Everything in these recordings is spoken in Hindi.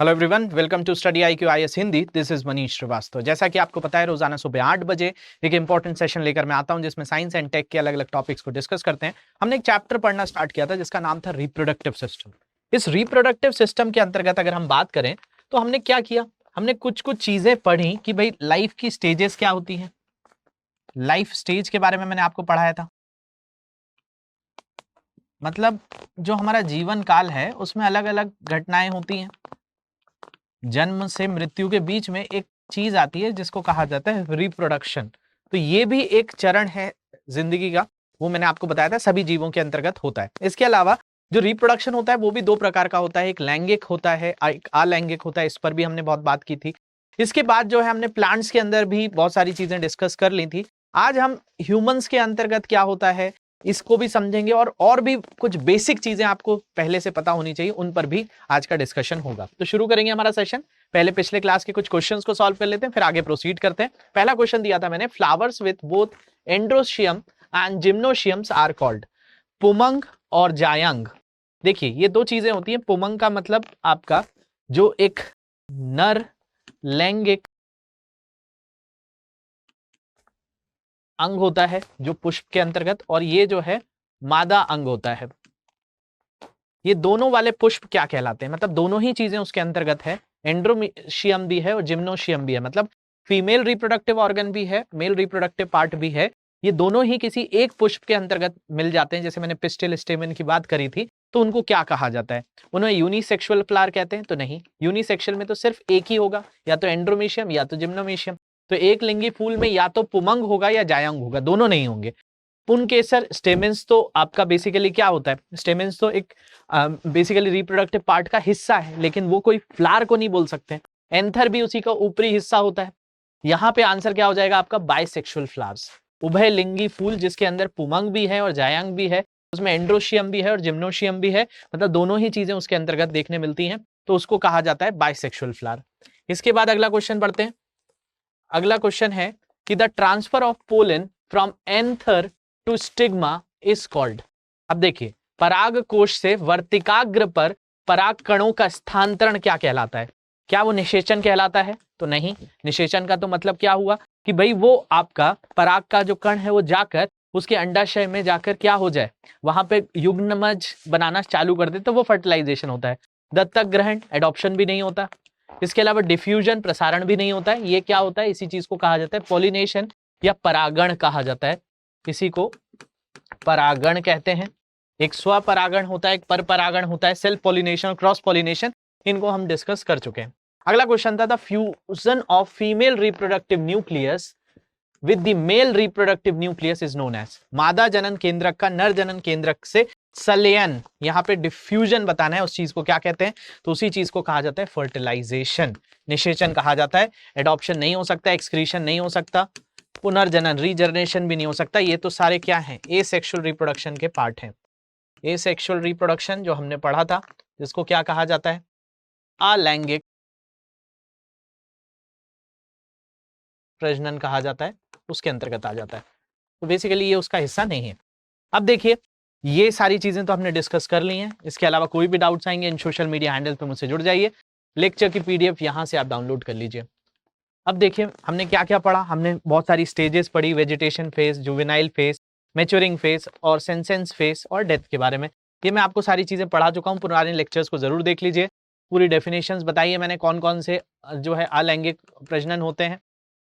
Hello everyone, welcome to study IQ IAS Hindi. This is Manish Shrivastava. जैसा कि आपको पता है, रोजाना सुबह 8 बजे एक इंपॉर्टेंट सेशन लेकर मैं आता हूं जिसमें साइंस एंड टेक के अलग अलग टॉपिक्स को डिस्कस करते हैं। हमने एक चैप्टर पढ़ना स्टार्ट किया था जिसका नाम था रिप्रोडक्टिव सिस्टम। इस रिप्रोडक्टिव सिस्टम के अंतर्गत अगर हम बात करें तो हमने क्या किया, हमने कुछ कुछ चीजें पढ़ी कि भाई लाइफ की स्टेजेस क्या होती हैं। लाइफ स्टेज के बारे में मैंने आपको पढ़ाया था। मतलब जो हमारा जीवन काल है उसमें अलग अलग घटनाएं होती हैं। जन्म से मृत्यु के बीच में एक चीज आती है जिसको कहा जाता है रिप्रोडक्शन। तो ये भी एक चरण है जिंदगी का, वो मैंने आपको बताया था सभी जीवों के अंतर्गत होता है। इसके अलावा जो रिप्रोडक्शन होता है वो भी दो प्रकार का होता है, एक लैंगिक होता है, एक अलैंगिक होता है। इस पर भी हमने बहुत बात की थी। इसके बाद जो है हमने प्लांट्स के अंदर भी बहुत सारी चीजें डिस्कस कर ली थी। आज हम ह्यूमंस के अंतर्गत क्या होता है इसको भी समझेंगे और भी कुछ बेसिक चीजें आपको पहले से पता होनी चाहिए, उन पर भी आज का डिस्कशन होगा। तो शुरू करेंगे हमारा सेशन। पहले पिछले क्लास के कुछ क्वेश्चंस को सॉल्व कर लेते हैं, फिर आगे प्रोसीड करते हैं। पहला क्वेश्चन दिया था मैंने, flowers with both androecium and gynoeciums are called. पुमंग और जायंग। देखिए ये दो चीजें होती हैं। पुमंग का मतलब आपका जो एक नर लैंगिक अंग होता है जो पुष्प के अंतर्गत, और ये जो है मादा अंग होता है। ये दोनों वाले पुष्प क्या कहलाते हैं, मतलब दोनों ही चीजें उसके अंतर्गत है। एंड्रोशियम भी है और जिम्नोशियम भी है, मतलब फीमेल रिप्रोडक्टिव ऑर्गन भी है, मेल रिप्रोडक्टिव पार्ट भी है। ये दोनों ही किसी एक पुष्प के अंतर्गत मिल जाते हैं। जैसे मैंने पिस्टिल स्टेमन की बात करी थी, तो उनको क्या कहा जाता है, उन्हें यूनिसेक्सुअल फ्लावर कहते हैं। तो नहीं, यूनिसेक्सुअल में तो सिर्फ एक ही होगा, या तो एंड्रोमेशियम या तो जिम्नोमेशियम। तो एक लिंगी फूल में या तो पुमंग होगा या जायंग होगा, दोनों नहीं होंगे। पुंकेसर स्टेमेंस तो आपका बेसिकली क्या होता है, स्टेमेंस तो एक बेसिकली रिप्रोडक्टिव पार्ट का हिस्सा है, लेकिन वो कोई फ्लावर को नहीं बोल सकते। एंथर भी उसी का ऊपरी हिस्सा होता है। यहाँ पे आंसर क्या हो जाएगा आपका, बाइसेक्सुअल फ्लावर्स, उभय लिंगी फूल जिसके अंदर पुमंग भी है और जायंग भी है, उसमें एंड्रोशियम भी है और जिम्नोशियम भी है, मतलब दोनों ही चीजें उसके अंतर्गत देखने मिलती हैं, तो उसको कहा जाता है बाइसेक्सुअल फ्लावर। इसके बाद अगला क्वेश्चन पढ़ते हैं। अगला क्वेश्चन है कि the transfer of pollen from anther to stigma is called. अब देखिए, पराग कोश से वर्तिकाग्र पर पराग कणों का स्थानांतरण क्या कहलाता है, क्या वो निषेचन कहलाता है? तो नहीं। निषेचन का तो मतलब क्या हुआ कि भाई वो आपका पराग का जो कण है वो जाकर उसके अंडाशय में जाकर क्या हो जाए, वहां पे युग्मज बनाना चालू कर दे, तो वो फर्टिलाइजेशन होता है। दत्तक ग्रहण, एडॉप्शन भी नहीं होता। इसके अलावा डिफ्यूजन, प्रसारण भी नहीं होता है। ये क्या होता है, इसी चीज को कहा जाता है पॉलिनेशन या परागण कहा जाता है। इसी को परागण कहते हैं। एक स्वपरागण होता है, एक पर परागण होता है, सेल्फ पॉलिनेशन और क्रॉस पॉलिनेशन, इनको हम डिस्कस कर चुके हैं। अगला क्वेश्चन था the fusion of female reproductive nucleus with the male reproductive nucleus is known as. मादा जनन केंद्रक का नर जनन केंद्रक से संलयन, यहाँ पे डिफ्यूजन बताना है, उस चीज को क्या कहते हैं, तो उसी चीज को कहा जाता है फर्टिलाइजेशन, निषेचन कहा जाता है। एडॉप्शन नहीं हो सकता, एक्सक्रीशन नहीं हो सकता, पुनर्जनन रीजनरेशन भी नहीं हो सकता। ये तो सारे क्या हैं, एसेक्सुअल रिप्रोडक्शन के पार्ट हैं। एसेक्सुअल रिप्रोडक्शन जो हमने पढ़ा था, जिसको क्या कहा जाता है, अलैंगिक प्रजनन कहा जाता है, उसके अंतर्गत आ जाता है। तो बेसिकली ये उसका हिस्सा नहीं है। अब देखिए, ये सारी चीजें तो हमने डिस्कस कर ली हैं। इसके अलावा कोई भी डाउट्स आएंगे इन सोशल मीडिया हैंडल पे मुझसे जुड़ जाइए। लेक्चर की PDF यहां से आप डाउनलोड कर लीजिए। अब देखिए हमने क्या क्या पढ़ा, हमने बहुत सारी स्टेजेस पढ़ी, vegetation phase, juvenile phase, maturing phase और सेंसेंस फेज और डेथ के बारे में। ये मैं आपको सारी चीजें पढ़ा चुका हूँ, पुराने लेक्चर्स को जरूर देख लीजिए। पूरी डेफिनेशंस बताइए मैंने कौन कौन से जो है अलैंगिक प्रजनन होते हैं।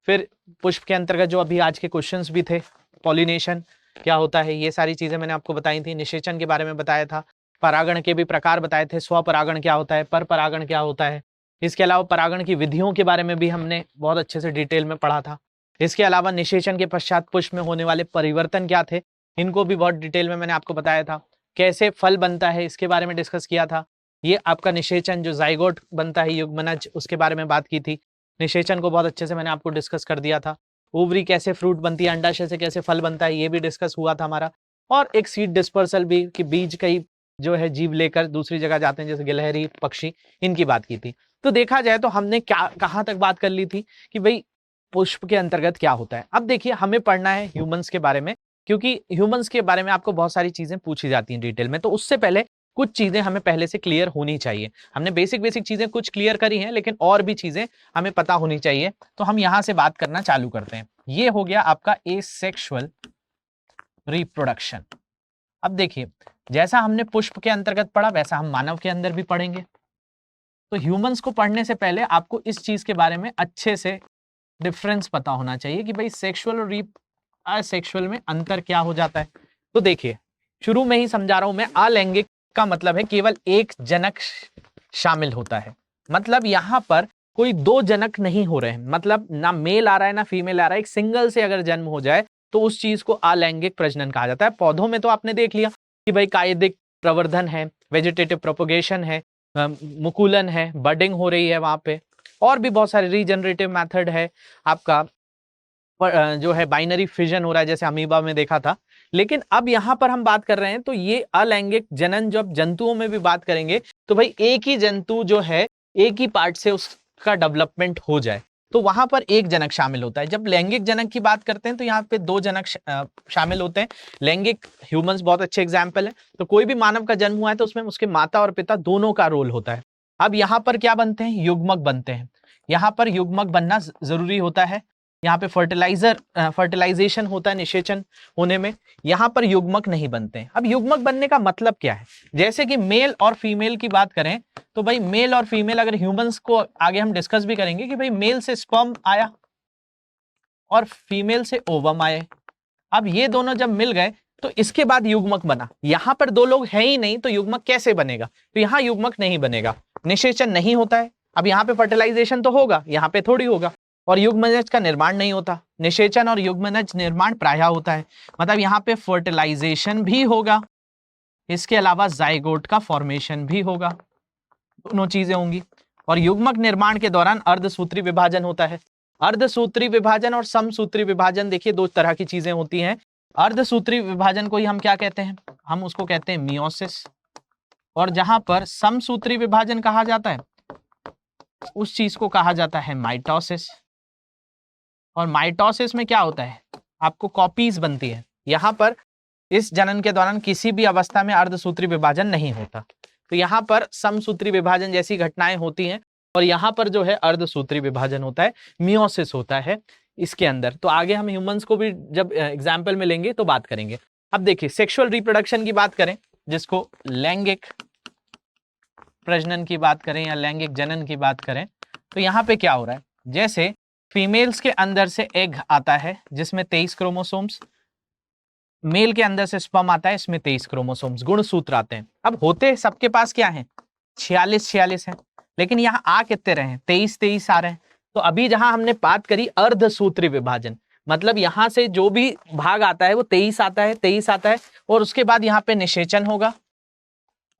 फिर पुष्प के अंतर्गत जो अभी आज के क्वेश्चंस भी थे, पॉलिनेशन क्या होता है, ये सारी चीजें मैंने आपको बताई थी। निषेचन के बारे में बताया था, परागण के भी प्रकार बताए थे, स्वपरागण क्या होता है, पर परागण क्या होता है। इसके अलावा परागण की विधियों के बारे में भी हमने बहुत अच्छे से डिटेल में पढ़ा था। इसके अलावा निषेचन के पश्चात पुष्प में होने वाले परिवर्तन क्या थे, इनको भी बहुत डिटेल में मैंने आपको बताया था। कैसे फल बनता है इसके बारे में डिस्कस किया था। ये आपका निषेचन जो जाइगोट बनता है, युग्मनज, उसके बारे में बात की थी। निषेचन को बहुत अच्छे से मैंने आपको डिस्कस कर दिया था। ओवरी कैसे फ्रूट बनती है, अंडाशय से कैसे फल बनता है, ये भी डिस्कस हुआ था हमारा। और एक सीड डिस्पर्सल भी, कि बीज कई जो है जीव लेकर दूसरी जगह जाते हैं, जैसे गिलहरी, पक्षी, इनकी बात की थी। तो देखा जाए तो हमने क्या कहां तक बात कर ली थी कि भाई पुष्प के अंतर्गत क्या होता है। अब देखिए हमें पढ़ना है ह्यूमंस के बारे में, क्योंकि ह्यूमंस के बारे में आपको बहुत सारी चीजें पूछी जाती हैं डिटेल में। तो उससे पहले कुछ चीजें हमें पहले से क्लियर होनी चाहिए। हमने बेसिक चीजें कुछ क्लियर करी हैं, लेकिन और भी चीजें हमें पता होनी चाहिए। तो हम यहां से बात करना चालू करते हैं। ये हो गया आपका एसेक्सुअल रिप्रोडक्शन। अब देखिए, जैसा हमने पुष्प के अंतर्गत पढ़ा वैसा हम मानव के अंदर भी पढ़ेंगे। तो ह्यूमंस को पढ़ने से पहले आपको इस चीज के बारे में अच्छे से डिफरेंस पता होना चाहिए कि भाई सेक्सुअल और असेक्सुअल में अंतर क्या हो जाता है। तो देखिए, शुरू में ही समझा रहा हूं मैं, अलैंगिक का मतलब है केवल एक जनक शामिल होता है। मतलब यहां पर कोई दो जनक नहीं हो रहे हैं, मतलब ना मेल आ रहा है ना फीमेल आ रहा है, एक सिंगल से अगर जन्म हो जाए तो उस चीज को अलैंगिक प्रजनन कहा जाता है। पौधों में तो आपने देख लिया कि भाई कायदिक प्रवर्धन है, वेजिटेटिव प्रोपोगेशन है, मुकुलन है, बडिंग हो रही है वहां पे, और भी बहुत सारे रीजनरेटिव मेथड है आपका, जो है बाइनरी फिजन हो रहा है जैसे अमीबा में देखा था। लेकिन अब यहां पर हम बात कर रहे हैं तो ये अलैंगिक जनन जब जंतुओं में भी बात करेंगे तो भाई एक ही जंतु जो है एक ही पार्ट से उसका डेवलपमेंट हो जाए तो वहां पर एक जनक शामिल होता है। जब लैंगिक जनक की बात करते हैं तो यहाँ पे दो जनक शामिल होते हैं। लैंगिक ह्यूमंस बहुत अच्छे एग्जाम्पल है। तो कोई भी मानव का जन्म हुआ है तो उसमें उसके माता और पिता दोनों का रोल होता है। अब यहाँ पर क्या बनते हैं, युग्मक बनते हैं। यहाँ पर युग्मक बनना जरूरी होता है। यहाँ पे फर्टिलाइजेशन होता है निषेचन होने में, यहाँ पर युग्मक नहीं बनते हैं। अब युग्मक बनने का मतलब क्या है, जैसे कि मेल और फीमेल की बात करें तो भाई मेल और फीमेल, अगर ह्यूमंस को आगे हम डिस्कस भी करेंगे कि भाई मेल से स्पर्म आया और फीमेल से ओवम आए। अब ये दोनों जब मिल गए तो इसके बाद युग्मक बना। यहां पर दो लोग हैं ही नहीं तो युग्मक कैसे बनेगा, तो यहां युग्मक नहीं बनेगा, निषेचन नहीं होता है। अब यहाँ पे फर्टिलाइजेशन तो होगा, यहाँ पे थोड़ी होगा, और युग्मनज का निर्माण नहीं होता। निषेचन और युग्मनज निर्माण प्रायः होता है, मतलब यहाँ पे फर्टिलाइजेशन भी होगा, इसके अलावा जाइगोट का फॉर्मेशन भी होगा, दोनों चीजें होंगी। और युग्मक निर्माण के दौरान अर्धसूत्री विभाजन होता है। अर्धसूत्री विभाजन और समसूत्री विभाजन, देखिए दो तरह की चीजें होती हैं। अर्धसूत्री विभाजन को ही हम क्या कहते हैं, हम उसको कहते हैं मियोसिस, और जहां पर समसूत्री विभाजन कहा जाता है उस चीज को कहा जाता है माइटोसिस। और माइटोसिस में क्या होता है, आपको कॉपीज बनती है। यहां पर इस जनन के दौरान किसी भी अवस्था में अर्धसूत्री विभाजन नहीं होता, तो यहाँ पर समसूत्री विभाजन जैसी घटनाएं होती हैं, और यहाँ पर जो है अर्धसूत्री विभाजन होता है, मियोसिस होता है इसके अंदर। तो आगे हम ह्यूमंस को भी जब एग्जाम्पल में लेंगे तो बात करेंगे। अब देखिए, सेक्सुअल रिप्रोडक्शन की बात करें, जिसको लैंगिक प्रजनन की बात करें या लैंगिक जनन की बात करें, तो यहाँ पे क्या हो रहा है, जैसे फीमेल्स के अंदर से एग आता है जिसमें 23 क्रोमोसोम्स, मेल के अंदर से स्पर्म आता है इसमें 23 क्रोमोसोम्स, गुणसूत्र आते हैं। अब होते सबके पास क्या है, 46 हैं, लेकिन यहाँ आ कितने रहे हैं, 23 आ रहे हैं। तो अभी जहां हमने बात करी अर्धसूत्री विभाजन, मतलब यहां से जो भी भाग आता है वो 23 आता है, और उसके बाद यहाँ पे निषेचन होगा,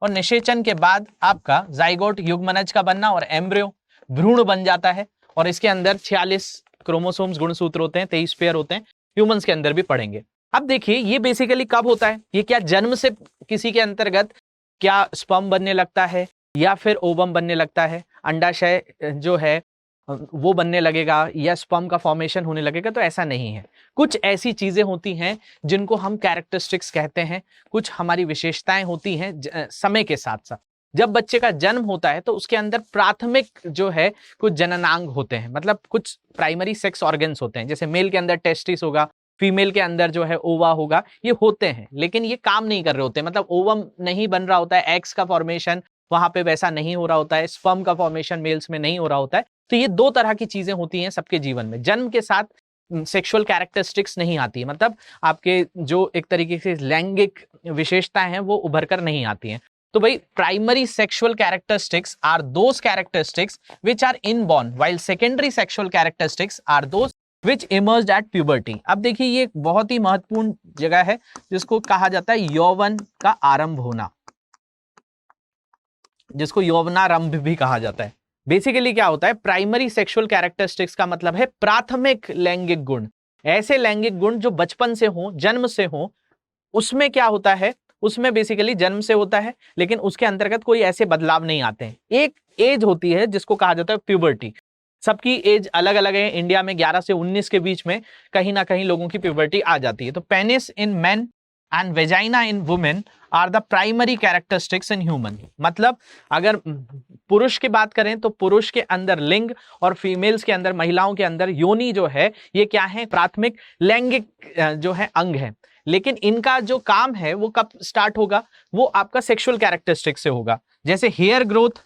और निषेचन के बाद आपका जाइगोट युग्मनज का बनना और एम्ब्रियो भ्रूण बन जाता है, और इसके अंदर 46 क्रोमोसोम्स गुणसूत्र होते हैं, 23 पेयर होते हैं। ह्यूमंस के अंदर भी पढ़ेंगे। अब देखिए, ये बेसिकली कब होता है, ये क्या जन्म से किसी के अंतर्गत क्या स्पर्म बनने लगता है या फिर ओवम बनने लगता है, अंडाशय जो है वो बनने लगेगा या स्पर्म का फॉर्मेशन होने लगेगा, तो ऐसा नहीं है। कुछ ऐसी चीजें होती हैं जिनको हम कैरेक्टरिस्टिक्स कहते हैं, कुछ हमारी विशेषताएं होती हैं समय के साथ साथ। जब बच्चे का जन्म होता है तो उसके अंदर प्राथमिक जो है कुछ जननांग होते हैं, मतलब कुछ प्राइमरी सेक्स ऑर्गन्स होते हैं, जैसे मेल के अंदर टेस्टिस होगा, फीमेल के अंदर जो है ओवा होगा, ये होते हैं, लेकिन ये काम नहीं कर रहे होते, मतलब ओवम नहीं बन रहा होता है, एग्स का फॉर्मेशन वहां पे वैसा नहीं हो रहा होता है, स्पर्म का फॉर्मेशन मेल्स में नहीं हो रहा होता है। तो ये दो तरह की चीजें होती हैं सबके जीवन में। जन्म के साथ सेक्सुअल कैरेक्टरिस्टिक्स नहीं आती है, मतलब आपके जो एक तरीके से लैंगिक विशेषताएं हैं वो उभर कर नहीं आती हैं। तो भाई primary sexual characteristics are those characteristics which are inborn, while secondary sexual characteristics are those which emerged at puberty. अब देखिए, ये एक बहुत ही महत्वपूर्ण जगह है जिसको कहा जाता है यौवन का आरंभ होना, जिसको यौवनारंभ भी कहा जाता है। बेसिकली क्या होता है, प्राइमरी सेक्सुअल कैरेक्टरिस्टिक्स का मतलब है प्राथमिक लैंगिक गुण, ऐसे लैंगिक गुण जो बचपन से हो, जन्म से हो। उसमें क्या होता है, उसमें बेसिकली जन्म से होता है, लेकिन उसके अंतर्गत कोई ऐसे बदलाव नहीं आते हैं। एक एज होती है जिसको कहा जाता है प्यूबर्टी। सबकी एज अलग अलग है, इंडिया में 11 से 19 के बीच में कहीं ना कहीं लोगों की प्यूबर्टी आ जाती है। तो penis in man and vagina in women are the primary characteristics in human. मतलब अगर पुरुष की बात करें तो पुरुष के अंदर लिंग और फीमेल्स के अंदर, महिलाओं के अंदर योनि जो है, ये क्या है, प्राथमिक लैंगिक जो है अंग है। लेकिन इनका जो काम है वो कब स्टार्ट होगा, वो आपका सेक्सुअल कैरेक्टरिस्टिक्स से होगा। जैसे हेयर ग्रोथ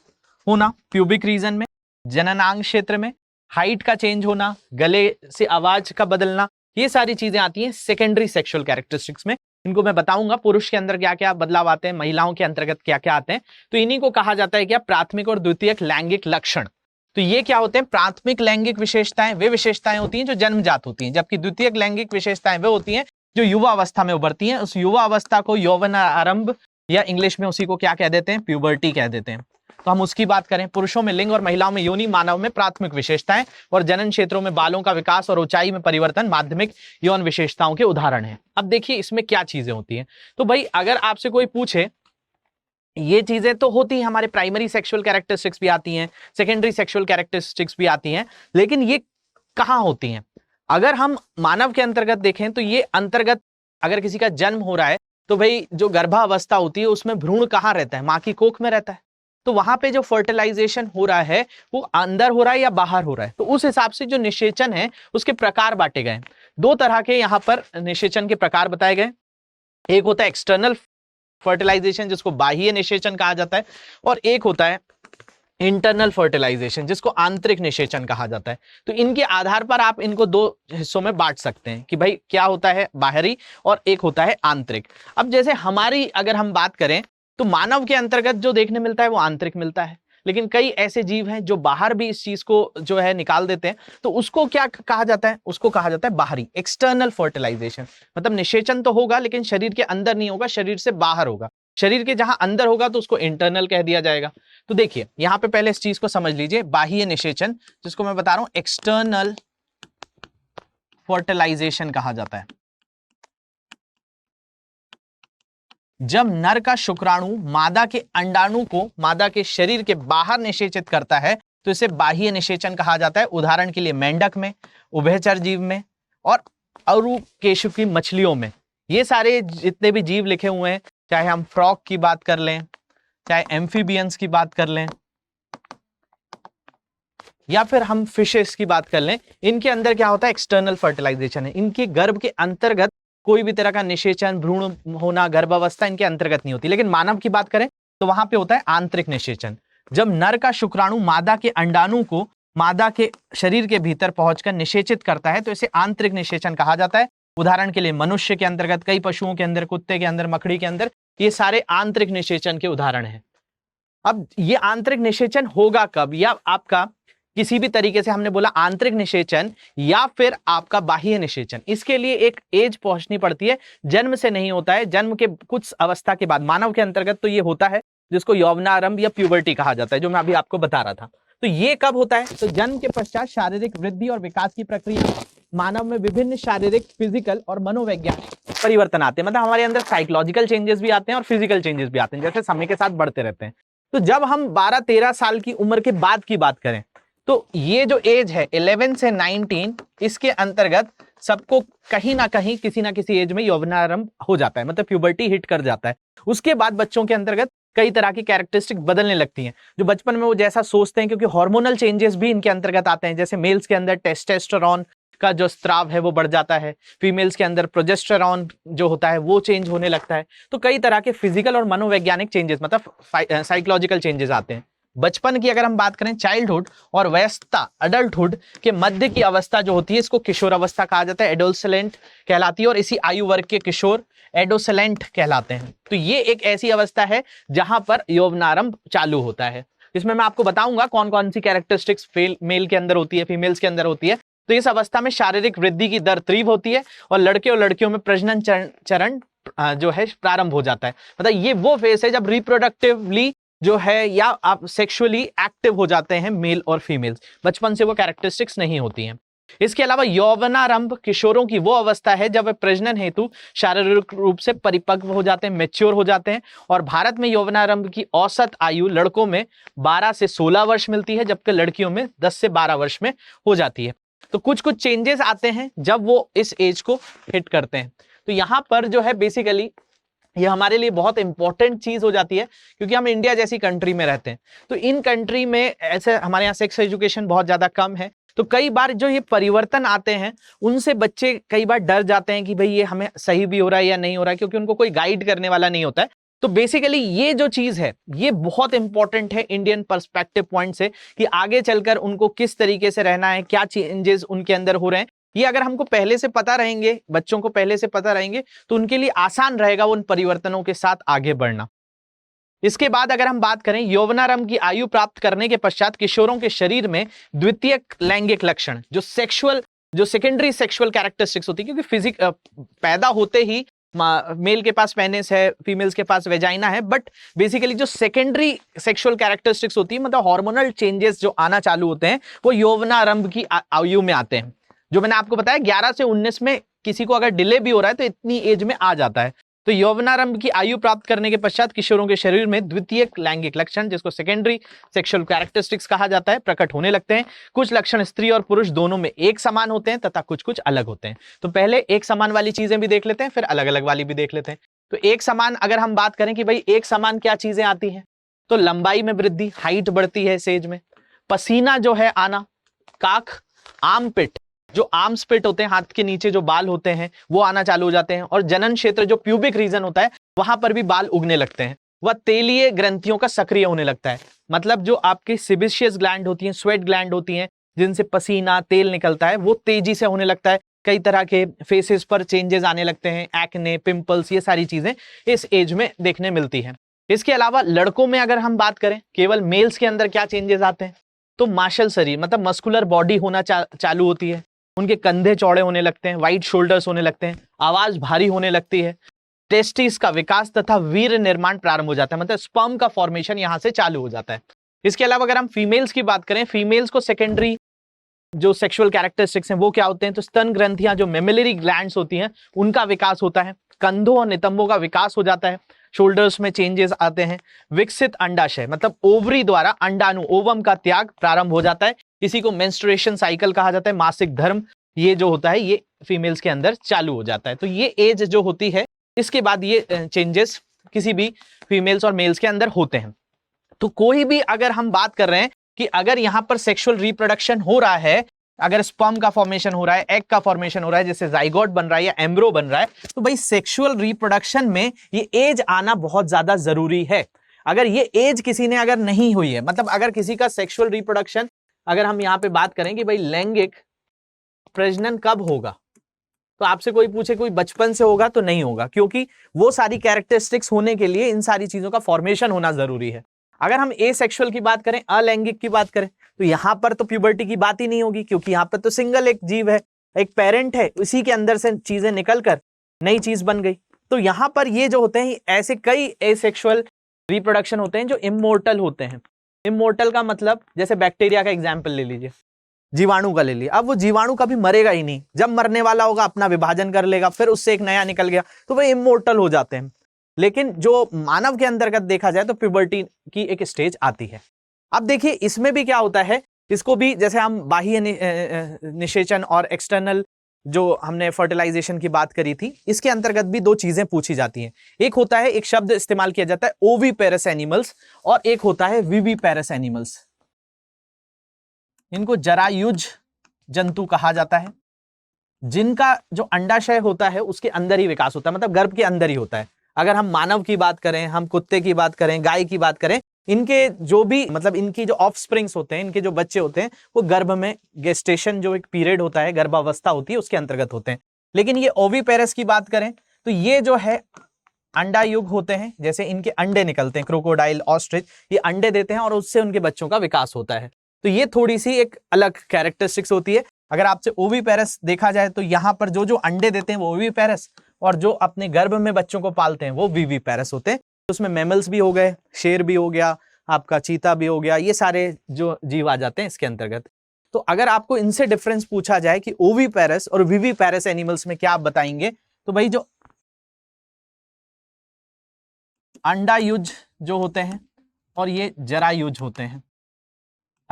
होना प्यूबिक रीजन में, जननांग क्षेत्र में, हाइट का चेंज होना, गले से आवाज का बदलना, ये सारी चीजें आती हैं सेकेंडरी सेक्सुअल कैरेक्टरिस्टिक्स में। इनको मैं बताऊंगा पुरुष के अंदर क्या क्या बदलाव आते हैं, महिलाओं के अंतर्गत क्या क्या आते हैं। तो इन्हीं को कहा जाता है क्या, प्राथमिक और द्वितीयक लैंगिक लक्षण। तो ये क्या होते हैं, प्राथमिक लैंगिक विशेषताएं वे विशेषताएं होती हैं जो जन्मजात होती हैं, जबकि द्वितीयक लैंगिक विशेषताएं वे होती हैं जो युवा अवस्था में उभरती हैं। उस युवा अवस्था को यौवन आरंभ या इंग्लिश में उसी को क्या कह देते हैं, प्यूबर्टी कह देते हैं। तो हम उसकी बात करें, पुरुषों में लिंग और महिलाओं में योनि, मानव में प्राथमिक विशेषताएं और जनन क्षेत्रों में बालों का विकास और ऊंचाई में परिवर्तन माध्यमिक यौन विशेषताओं के उदाहरण हैं। अब देखिए इसमें क्या चीजें होती हैं। तो भाई अगर आपसे कोई पूछे, ये चीजें तो होती हैं, हमारे प्राइमरी सेक्सुअल कैरेक्टरिस्टिक्स भी आती हैं, सेकेंडरी सेक्सुअल कैरेक्टरिस्टिक्स भी आती हैं, लेकिन ये कहाँ होती हैं? अगर हम मानव के अंतर्गत देखें तो ये अंतर्गत अगर किसी का जन्म हो रहा है तो भाई जो गर्भावस्था होती है उसमें भ्रूण कहाँ रहता है, माँ की कोख में रहता है। तो वहां पे जो फर्टिलाइजेशन हो रहा है वो अंदर हो रहा है या बाहर हो रहा है, तो उस हिसाब से जो निषेचन है उसके प्रकार बांटे गए। दो तरह के यहाँ पर निषेचन के प्रकार बताए गए। एक होता है एक्सटर्नल फर्टिलाइजेशन जिसको बाह्य निषेचन कहा जाता है, और एक होता है इंटरनल फर्टिलाइजेशन जिसको आंतरिक निषेचन कहा जाता है। तो इनके आधार पर आप इनको दो हिस्सों में बांट सकते हैं कि भाई क्या होता है बाहरी और एक होता है आंतरिक। अब जैसे हमारी अगर हम बात करें तो मानव के अंतर्गत जो देखने मिलता है वो आंतरिक मिलता है, लेकिन कई ऐसे जीव हैं जो बाहर भी इस चीज को जो है निकाल देते हैं, तो उसको क्या कहा जाता है, उसको कहा जाता है बाहरी, एक्सटर्नल फर्टिलाइजेशन। मतलब निषेचन तो होगा लेकिन शरीर के अंदर नहीं होगा, शरीर से बाहर होगा। शरीर के जहां अंदर होगा तो उसको इंटरनल कह दिया जाएगा। तो देखिए यहां पे पहले इस चीज को समझ लीजिए, बाह्य निषेचन जिसको मैं बता रहा हूं एक्सटर्नल फर्टिलाइजेशन कहा जाता है। जब नर का शुक्राणु मादा के अंडाणु को मादा के शरीर के बाहर निषेचित करता है तो इसे बाह्य निषेचन कहा जाता है। उदाहरण के लिए मेंढक में, उभयचर जीव में और अरुकेशुकी मछलियों में। ये सारे जितने भी जीव लिखे हुए हैं, चाहे हम फ्रॉग की बात कर लें, चाहे एम्फीबियंस की बात कर लें, या फिर हम फिशेस की बात कर लें, इनके अंदर क्या होता है, एक्सटर्नल फर्टिलाइजेशन है। इनके गर्भ के अंतर्गत कोई भी तरह का निषेचन, भ्रूण होना, गर्भावस्था इनके अंतर्गत नहीं होती। लेकिन मानव की बात करें तो वहां पे होता है आंतरिक निषेचन। जब नर का शुक्राणु मादा के अंडाणु को मादा के शरीर के भीतर पहुंचकर निषेचित करता है तो इसे आंतरिक निषेचन कहा जाता है। उदाहरण के लिए मनुष्य के अंतर्गत, कई पशुओं के अंदर, कुत्ते के अंदर, मकड़ी के अंदर, ये सारे आंतरिक निषेचन के उदाहरण हैं। अब ये आंतरिक निषेचन होगा कब, या आपका किसी भी तरीके से हमने बोला आंतरिक निषेचन या फिर आपका बाह्य निषेचन, इसके लिए एक एज पहुंचनी पड़ती है, जन्म से नहीं होता है। जन्म के कुछ अवस्था के बाद मानव के अंतर्गत तो ये होता है जिसको यौवनारंभ या प्यूबर्टी कहा जाता है, जो मैं अभी आपको बता रहा था। तो ये कब होता है, तो जन्म के पश्चात शारीरिक वृद्धि और विकास की प्रक्रिया, मानव में विभिन्न शारीरिक, फिजिकल और मनोवैज्ञानिक परिवर्तन आते हैं। मतलब हमारे अंदर साइकोलॉजिकल चेंजेस भी आते हैं और फिजिकल चेंजेस भी आते हैं, जैसे समय के साथ बढ़ते रहते हैं। तो जब हम 12-13 साल की उम्र के बाद की बात करें तो ये जो एज है 11 से 19, इसके अंतर्गत सबको कहीं ना कहीं किसी ना किसी एज में यौवनारंभ हो जाता है, मतलब प्यूबर्टी हिट कर जाता है। उसके बाद बच्चों के अंतर्गत कई तरह की कैरेक्टरिस्टिक बदलने लगती हैं, जो बचपन में वो जैसा सोचते हैं, क्योंकि हार्मोनल चेंजेस भी इनके अंतर्गत आते हैं। जैसे मेल्स के अंदर टेस्टोस्टेरोन का जो स्त्राव है वो बढ़ जाता है, फीमेल्स के अंदर प्रोजेस्टेरोन जो होता है वो चेंज होने लगता है। तो कई तरह के फिजिकल और मनोवैज्ञानिक चेंजेस, मतलब साइकोलॉजिकल चेंजेस आते हैं। बचपन की अगर हम बात करें, चाइल्डहुड और वयस्कता, अडल्टहुड के मध्य की अवस्था जो होती है इसको किशोर अवस्था कहा जाता है, एडोलसेंट कहलाती है, और इसी आयु वर्ग के किशोर एडोसेंट कहलाते हैं। तो ये एक ऐसी अवस्था है जहां पर यौवनारंभ चालू होता है। इसमें मैं आपको बताऊंगा कौन कौन सी कैरेक्टरिस्टिक्स मेल के अंदर होती है, फीमेल्स के अंदर होती है। तो इस अवस्था में शारीरिक वृद्धि की दर तीव्र होती है और लड़के और लड़कियों में प्रजनन चरण जो है प्रारंभ हो जाता है। मतलब ये वो फेज है जब रिप्रोडक्टिवली जो है या आप सेक्सुअली एक्टिव हो जाते हैं मेल और फीमेल्स। बचपन से वो कैरेक्टरिस्टिक्स नहीं होती हैं। इसके अलावा यौवनारंभ किशोरों की वो अवस्था है जब वे प्रजनन हेतु शारीरिक रूप से परिपक्व हो जाते हैं, मैच्योर हो जाते हैं। और भारत में यौवनारंभ की औसत आयु लड़कों में 12 से 16 वर्ष मिलती है, जबकि लड़कियों में 10 से 12 वर्ष में हो जाती है। तो कुछ कुछ चेंजेस आते हैं जब वो इस एज को हिट करते हैं। तो यहां पर जो है बेसिकली ये हमारे लिए बहुत इंपॉर्टेंट चीज हो जाती है, क्योंकि हम इंडिया जैसी कंट्री में रहते हैं। तो इन कंट्री में ऐसे हमारे यहाँ सेक्स एजुकेशन बहुत ज्यादा कम है, तो कई बार जो ये परिवर्तन आते हैं उनसे बच्चे कई बार डर जाते हैं कि भाई ये हमें सही भी हो रहा है या नहीं हो रहा है, क्योंकि उनको कोई गाइड करने वाला नहीं होता है। तो बेसिकली ये जो चीज है ये बहुत इंपॉर्टेंट है इंडियन पर्सपेक्टिव पॉइंट से, कि आगे चलकर उनको किस तरीके से रहना है, क्या चेंजेस उनके अंदर हो रहे हैं। ये अगर हमको पहले से पता रहेंगे, बच्चों को पहले से पता रहेंगे, तो उनके लिए आसान रहेगा उन परिवर्तनों के साथ आगे बढ़ना। इसके बाद अगर हम बात करें, यौवनारंभ की आयु प्राप्त करने के पश्चात किशोरों के शरीर में द्वितीयक लैंगिक लक्षण, जो सेकेंडरी सेक्सुअल कैरेक्टरिस्टिक्स होती है, क्योंकि फिजिक पैदा होते ही मेल के पास पेनिस है, फीमेल्स के पास वेजाइना है, बट बेसिकली जो सेकेंडरी सेक्सुअल कैरेक्टरिस्टिक्स होती है, मतलब हार्मोनल चेंजेस जो आना चालू होते हैं, वो यौवनारंभ की आयु में आते हैं। जो मैंने आपको बताया 11 से 19 में किसी को अगर डिले भी हो रहा है तो इतनी एज में आ जाता है। तो यौवनारंभ की आयु प्राप्त करने के पश्चात किशोरों के शरीर में द्वितीयक लैंगिक लक्षण, जिसको सेकेंडरी सेक्सुअल कैरेक्टरिस्टिक्स कहा जाता है, प्रकट होने लगते हैं। कुछ लक्षण स्त्री और पुरुष दोनों में एक समान होते हैं तथा कुछ कुछ अलग होते हैं। तो पहले एक समान वाली चीजें भी देख लेते हैं, फिर अलग अलग वाली भी देख लेते हैं। तो एक समान अगर हम बात करें कि भाई एक समान क्या चीजें आती हैं, तो लंबाई में वृद्धि, हाइट बढ़ती है इस एज में, पसीना जो है आना, काख, आर्मपिट, जो आर्म्स पिट होते हैं, हाथ के नीचे जो बाल होते हैं वो आना चालू हो जाते हैं, और जनन क्षेत्र जो प्यूबिक रीजन होता है वहां पर भी बाल उगने लगते हैं। वह तेलीय ग्रंथियों का सक्रिय होने लगता है, मतलब जो आपकी सिबिशियस ग्लैंड होती हैं, स्वेट ग्लैंड होती हैं, जिनसे पसीना तेल निकलता है, वो तेजी से होने लगता है। कई तरह के फेसेस पर चेंजेस आने लगते हैं, एक्ने, पिंपल्स, ये सारी चीजें इस एज में देखने मिलती है। इसके अलावा लड़कों में अगर हम बात करें, केवल मेल्स के अंदर क्या चेंजेस आते हैं, तो मार्शल शरीर, मतलब मस्कुलर बॉडी होना चालू होती है, उनके कंधे चौड़े होने लगते हैं, वाइड शोल्डर्स होने लगते हैं, आवाज भारी होने लगती है, टेस्टिस का विकास तथा वीर निर्माण प्रारंभ हो जाता है, मतलब स्पर्म का फॉर्मेशन यहां से चालू हो जाता है। इसके अलावा अगर हम फीमेल्स की बात करें, फीमेल्स को सेकेंडरी जो सेक्सुअल कैरेक्टरिस्टिक्स हैं वो क्या होते हैं, तो स्तन ग्रंथियां जो मेमिलरी ग्लैंड्स होती हैं उनका विकास होता है, कंधों और नितंबों का विकास हो जाता है, शोल्डर्स में चेंजेस आते हैं, विकसित अंडाशय मतलब ओवरी द्वारा अंडाणु ओवम का त्याग प्रारंभ हो जाता है, इसी को मेंस्ट्रुएशन साइकिल कहा जाता है, मासिक धर्म ये जो होता है ये फीमेल्स के अंदर चालू हो जाता है। तो ये एज जो होती है, इसके बाद ये चेंजेस किसी भी फीमेल्स और मेल्स के अंदर होते हैं। तो कोई भी अगर हम बात कर रहे हैं कि अगर यहां पर सेक्सुअल रिप्रोडक्शन हो रहा है, अगर स्पर्म का फॉर्मेशन हो रहा है, एग का फॉर्मेशन हो रहा है, जैसे जाइगोट बन रहा है या एम्ब्रो बन रहा है, तो भाई सेक्सुअल रिप्रोडक्शन में ये एज आना बहुत ज्यादा जरूरी है। अगर ये एज किसी ने अगर नहीं हुई है, मतलब अगर किसी का सेक्सुअल रिप्रोडक्शन, अगर हम यहां पे बात करें कि भाई लैंगिक प्रजनन कब होगा, तो आपसे कोई पूछे कोई बचपन से होगा तो नहीं होगा, क्योंकि वो सारी कैरेक्टरिस्टिक्स होने के लिए इन सारी चीजों का फॉर्मेशन होना जरूरी है। अगर हम एसेक्सुअल की बात करें, अलैंगिक की बात करें, तो यहां पर तो प्यूबर्टी की बात ही नहीं होगी, क्योंकि यहां पर तो सिंगल एक जीव है, एक पेरेंट है, उसी के अंदर से चीजें निकलकर नई चीज बन गई। तो यहां पर ये जो होते हैं ऐसे कई एसेक्सुअल रिप्रोडक्शन होते हैं जो इमोर्टल होते हैं। इमोर्टल का मतलब जैसे बैक्टीरिया का एग्जाम्पल ले लीजिए, जीवाणु का ले लिया, अब वो जीवाणु कभी मरेगा ही नहीं, जब मरने वाला होगा अपना विभाजन कर लेगा, फिर उससे एक नया निकल गया, तो वो इमोर्टल हो जाते हैं। लेकिन जो मानव के अंतर्गत देखा जाए तो प्यूबर्टी की एक स्टेज आती है। अब देखिए इसमें भी क्या होता है, इसको भी जैसे हम बाह्य निषेचन और एक्सटर्नल जो हमने फर्टिलाइजेशन की बात करी थी, इसके अंतर्गत भी दो चीजें पूछी जाती हैं। एक होता है, एक शब्द इस्तेमाल किया जाता है ओविपेरस एनिमल्स, और एक होता है विविपेरस एनिमल्स। इनको जरायुज जंतु कहा जाता है, जिनका जो अंडाशय होता है उसके अंदर ही विकास होता है, मतलब गर्भ के अंदर ही होता है। अगर हम मानव की बात करें, हम कुत्ते की बात करें, गाय की बात करें, इनके जो भी मतलब इनकी जो ऑफस्प्रिंग्स होते हैं, इनके जो बच्चे होते हैं, वो गर्भ में गेस्टेशन जो एक पीरियड होता है, गर्भावस्था होती है, उसके अंतर्गत होते हैं। लेकिन ये ओविपेरस की बात करें तो ये जो है अंडायुग होते हैं, जैसे इनके अंडे निकलते हैं, क्रोकोडाइल, ऑस्ट्रिच, ये अंडे देते हैं और उससे उनके बच्चों का विकास होता है। तो ये थोड़ी सी एक अलग कैरेक्टरिस्टिक्स होती है। अगर आपसे ओविपेरस देखा जाए तो यहाँ पर जो जो अंडे देते हैं वो ओविपेरस, और जो अपने गर्भ में बच्चों को पालते हैं वो विविपेरस होते हैं। तो उसमें मैमल्स भी हो गए, शेर भी हो गया, आपका चीता भी हो गया, ये सारे जो जीव आ जाते हैं इसके अंतर्गत। तो अगर आपको इनसे डिफरेंस पूछा जाए कि ओविपेरस और विविपेरस एनिमल्स में क्या आप बताएंगे, तो भाई जो अंडायुज जो होते हैं और ये जरायुज होते हैं।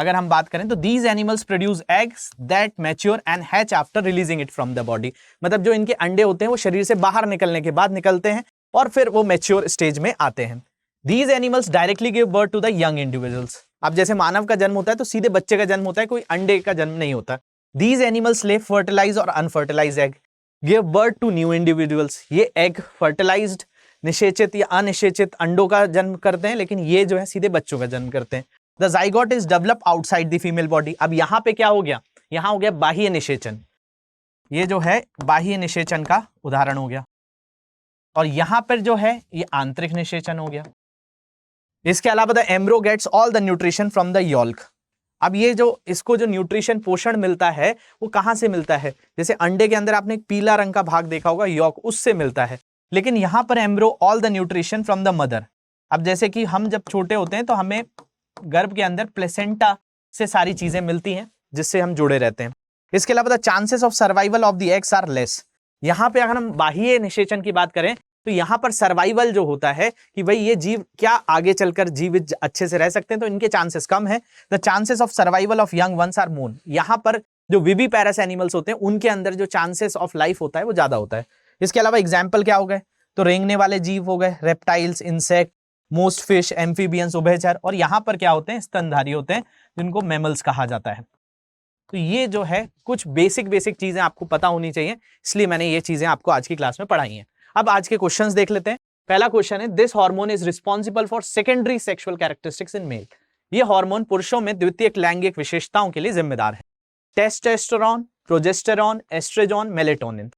अगर हम बात करें तो these animals produce eggs that mature and hatch after releasing it from the body. मतलब जो इनके अंडे होते हैं वो शरीर से बाहर निकलने के बाद निकलते हैं और फिर वो मैच्योर स्टेज में आते हैं। These animals directly give birth to the young individuals. अब जैसे मानव का जन्म होता है तो सीधे बच्चे का जन्म होता है, कोई अंडे का जन्म नहीं होता। दीज एनिमल्स ले फर्टिलाइज और unfertilize egg give birth to new individuals. ये एग फर्टिलाइज्ड निषेचित या अनिषेचित अंडों का जन्म करते हैं, लेकिन ये जो है सीधे बच्चों का जन्म करते हैं। The zygote is develop outside the female body. अब यहां पे क्या हो गया, यहां हो गया बाह्य निषेचन, ये जो है बाह्य निषेचन का उदाहरण हो गया, और यहां पर जो है ये आंतरिक निषेचन हो गया। इसके अलावा the embryo gets all the nutrition from the yolk. अब ये जो इसको जो न्यूट्रिशन पोषण मिलता है वो कहां से मिलता है, जैसे अंडे के अंदर आपने एक पीला रंग का भाग देखा होगा यॉल्क, उससे मिलता है। लेकिन यहां पर एम्ब्रो all the nutrition from the mother. अब जैसे कि हम जब छोटे होते हैं तो हमें गर्भ के अंदर प्लेसेंटा से सारी चीजें मिलती हैं जिससे हम जुड़े रहते हैं। इसके अलावा the chances of survival of the eggs are less. यहां पे अगर हम बाह्य निषेचन की बात करें तो यहां पर सर्वाइवल जो होता है कि भाई ये जीव क्या आगे चलकर जीवित अच्छे से रह सकते हैं, तो इनके चांसेस कम है। The chances of survival of young ones are more. यहां पर जो विविपैरस एनिमल्स होते हैं उनके अंदर जो चांसेस ऑफ लाइफ होता है वो ज्यादा होता है। इसके अलावा एग्जाम्पल क्या हो गए, तो रेंगने वाले जीव हो गए, reptiles, insect, most fish, amphibians, उभयचर, और यहां पर क्या होते हैं, स्तनधारी होते हैं जिनको मैमल्स कहा जाता है। तो ये जो है कुछ बेसिक चीजें आपको पता होनी चाहिए, इसलिए मैंने ये चीजें आपको आज की क्लास में पढ़ाई हैं। अब आज के क्वेश्चंस देख लेते हैं। पहला क्वेश्चन है, this hormone is responsible for secondary sexual characteristics in male. ये हार्मोन पुरुषों में द्वितीयक लैंगिक विशेषताओं के लिए जिम्मेदार है। Testosterone, progesterone, estrogen, melatonin.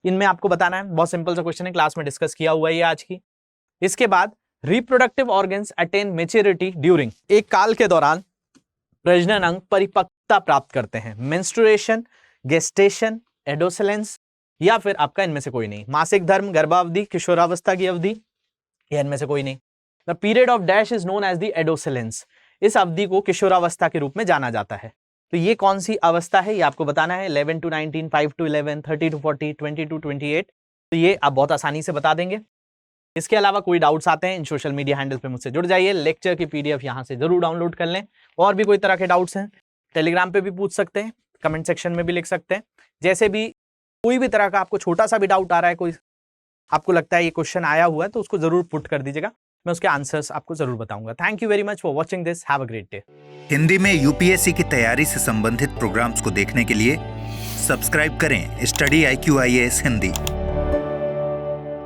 इनमें आपको बताना है, बहुत सिंपल सा क्वेश्चन है, क्लास में डिस्कस किया हुआ है ये आज की। इसके बाद reproductive organs attain maturity during. एक काल के दौरान प्रजनन अंग परिपक्वता प्राप्त करते हैं। मेंस्ट्रुएशन, गेस्टेशन, एडोसलेंस, या फिर आपका इनमें से कोई नहीं। मासिक धर्म, गर्भावधि, किशोरावस्था की अवधि, या इनमें से कोई नहीं। The period of dash is known as the adolescence. इस अवधि को किशोरावस्था के रूप में जाना जाता है। तो ये कौन सी अवस्था है ये आपको बताना है। 11 to 19, 5 to 11, 30 to 40, 20 to 28। तो ये आप बहुत आसानी से बता देंगे। इसके अलावा कोई डाउट्स आते हैं इन सोशल मीडिया हैंडल पे मुझसे जुड़ जाइए। लेक्चर की पीडीएफ यहाँ से जरूर डाउनलोड कर लें। और भी कोई तरह के डाउट्स हैं टेलीग्राम पे भी पूछ सकते हैं, कमेंट सेक्शन में भी लिख सकते हैं। जैसे भी कोई भी तरह का आपको छोटा सा भी डाउट आ रहा है, कोई आपको लगता है ये क्वेश्चन आया हुआ है, तो उसको जरूर पुट कर दीजिएगा, मैं उसके आंसर्स आपको जरूर बताऊंगा। Thank you very much for watching this. Have a great day. Hindi में यूपीएससी की तैयारी से संबंधित प्रोग्राम्स को देखने के लिए सब्सक्राइब करें स्टडी IQ IAS हिंदी।